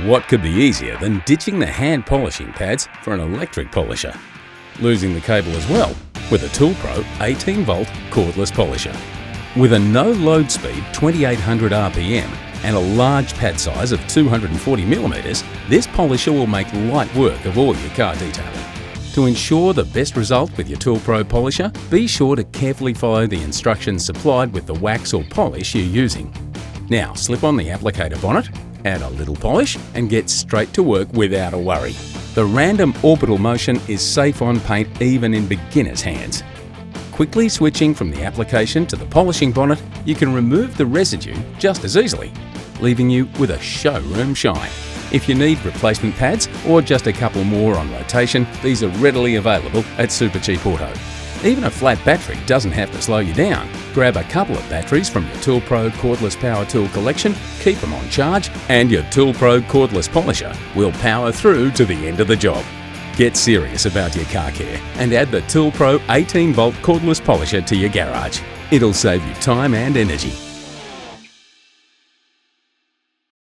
What could be easier than ditching the hand polishing pads for an electric polisher? Losing the cable as well with a ToolPRO 18-volt cordless polisher. With a no-load speed 2800 RPM and a large pad size of 240mm, this polisher will make light work of all your car detailing. To ensure the best result with your ToolPRO polisher, be sure to carefully follow the instructions supplied with the wax or polish you're using. Now slip on the applicator bonnet, add a little polish and get straight to work without a worry. The random orbital motion is safe on paint even in beginner's hands. Quickly switching from the application to the polishing bonnet, you can remove the residue just as easily, leaving you with a showroom shine. If you need replacement pads or just a couple more on rotation, these are readily available at Supercheap Auto. Even a flat battery doesn't have to slow you down. Grab a couple of batteries from your ToolPRO cordless power tool collection, keep them on charge, and your ToolPRO cordless polisher will power through to the end of the job. Get serious about your car care and add the ToolPRO 18-volt cordless polisher to your garage. It'll save you time and energy.